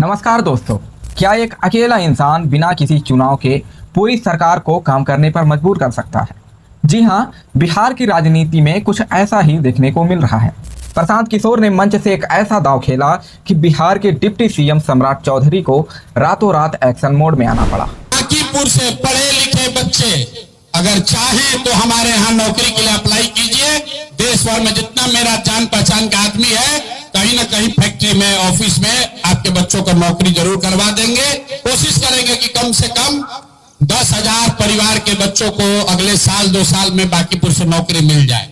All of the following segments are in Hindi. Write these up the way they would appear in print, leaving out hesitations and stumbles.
नमस्कार दोस्तों, क्या एक अकेला इंसान बिना किसी चुनाव के पूरी सरकार को काम करने पर मजबूर कर सकता है? जी हाँ, बिहार की राजनीति में कुछ ऐसा ही देखने को मिल रहा है। प्रशांत किशोर ने मंच से एक ऐसा दांव खेला कि बिहार के डिप्टी सीएम सम्राट चौधरी को रातों रात एक्शन मोड में आना पड़ा। बांकीपुर से पढ़े लिखे बच्चे अगर चाहे तो हमारे यहाँ नौकरी के लिए अप्लाई कीजिए। देश भर में जितना मेरा जान पहचान का आदमी है, कहीं ना कहीं फैक्ट्री में, ऑफिस में आपके बच्चों को नौकरी जरूर करवा देंगे। कोशिश करेंगे कि कम से कम 10,000 परिवार के बच्चों को अगले साल 2 साल में बांकीपुर से नौकरी मिल जाए।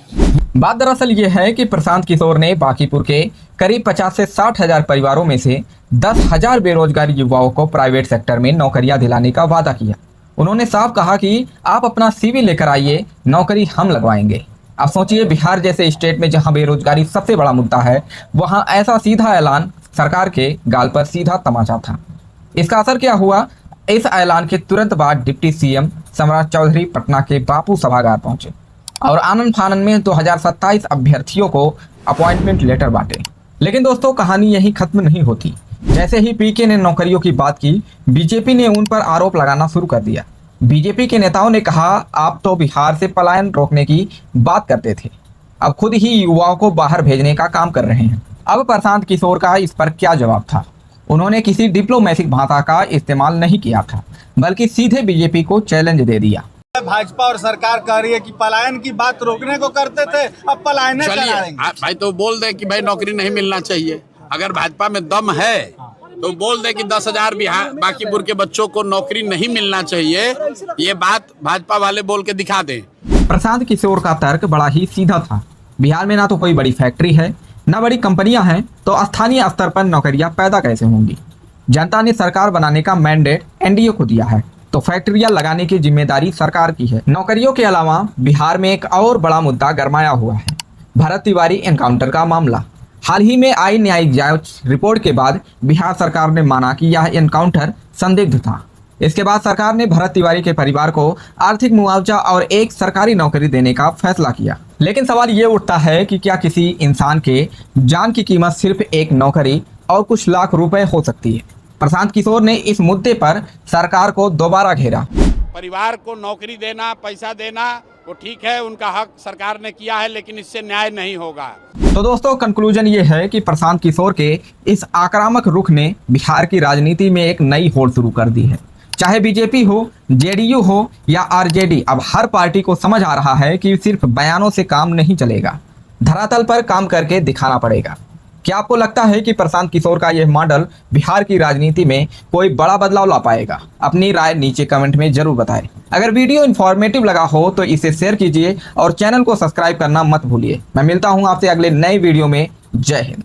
बात दरअसल ये है कि प्रशांत किशोर ने बांकीपुर के करीब 50 से 60 हजार परिवारों में से 10,000 बेरोजगार युवाओं को प्राइवेट सेक्टर में नौकरियां दिलाने का वादा किया। उन्होंने साफ कहा कि आप अपना सीवी लेकर आइए, नौकरी हम लगवाएंगे। आप सोचिए, बिहार जैसे स्टेट में जहां बेरोजगारी सबसे बड़ा मुद्दा है, वहां ऐसा सीधा ऐलान सरकार के गाल पर सीधा तमाचा था। इसका असर क्या हुआ? इस ऐलान के तुरंत बाद डिप्टी सीएम सम्राट चौधरी पटना के बापू सभागार पहुंचे और आनंद फानन में 2027 अभ्यर्थियों को अपॉइंटमेंट लेटर बांटे। लेकिन दोस्तों, कहानी यहीं खत्म नहीं होती। जैसे ही पीके ने नौकरियों की बात की, बीजेपी ने उन पर आरोप लगाना शुरू कर दिया। बीजेपी के नेताओं ने कहा, आप तो बिहार से पलायन रोकने की बात करते थे, अब खुद ही युवाओं को बाहर भेजने का काम कर रहे हैं। अब प्रशांत किशोर का इस पर क्या जवाब था? उन्होंने किसी डिप्लोमेटिक भाषा का इस्तेमाल नहीं किया था, बल्कि सीधे बीजेपी को चैलेंज दे दिया। भाजपा और सरकार कह रही है कि पलायन की बात रोकने को करते थे, अब पलायन कराएंगे। भाई तो बोल दे कि भाई नौकरी नहीं मिलना चाहिए। अगर भाजपा में दम है तो बोल दे कि 10,000 बिहार बांकीपुर के बच्चों को नौकरी नहीं मिलना चाहिए। ये बात भाजपा वाले बोल के दिखा दें। प्रशांत किशोर का तर्क बड़ा ही सीधा था। बिहार में ना तो कोई बड़ी फैक्ट्री है, ना बड़ी कंपनियां हैं, तो स्थानीय स्तर पर नौकरियां पैदा कैसे होंगी? जनता ने सरकार बनाने का मैंडेट एनडीए को दिया है, तो फैक्ट्रियां लगाने की जिम्मेदारी सरकार की है। नौकरियों के अलावा बिहार में एक और बड़ा मुद्दा गरमाया हुआ है, भरत तिवारी एनकाउंटर का मामला। हाल ही में आई न्यायिक जांच रिपोर्ट के बाद बिहार सरकार ने माना कि यह एनकाउंटर संदिग्ध था। इसके बाद सरकार ने भरत तिवारी के परिवार को आर्थिक मुआवजा और एक सरकारी नौकरी देने का फैसला किया। लेकिन सवाल ये उठता है कि क्या किसी इंसान के जान की कीमत सिर्फ एक नौकरी और कुछ लाख रुपए हो सकती है? प्रशांत किशोर ने इस मुद्दे पर सरकार को दोबारा घेरा। परिवार को नौकरी देना, पैसा देना वो ठीक है, उनका हक सरकार ने किया है, लेकिन इससे न्याय नहीं होगा। तो दोस्तों, कंक्लूजन ये है कि प्रशांत किशोर के इस आक्रामक रुख ने बिहार की राजनीति में एक नई होड़ शुरू कर दी है। चाहे बीजेपी हो, जेडीयू हो या आरजेडी, अब हर पार्टी को समझ आ रहा है कि सिर्फ बयानों से काम नहीं चलेगा, धरातल पर काम करके दिखाना पड़ेगा। क्या आपको लगता है कि प्रशांत किशोर का यह मॉडल बिहार की राजनीति में कोई बड़ा बदलाव ला पाएगा? अपनी राय नीचे कमेंट में जरूर बताएं। अगर वीडियो इन्फॉर्मेटिव लगा हो तो इसे शेयर कीजिए और चैनल को सब्सक्राइब करना मत भूलिए। मैं मिलता हूं आपसे अगले नए वीडियो में। जय हिंद।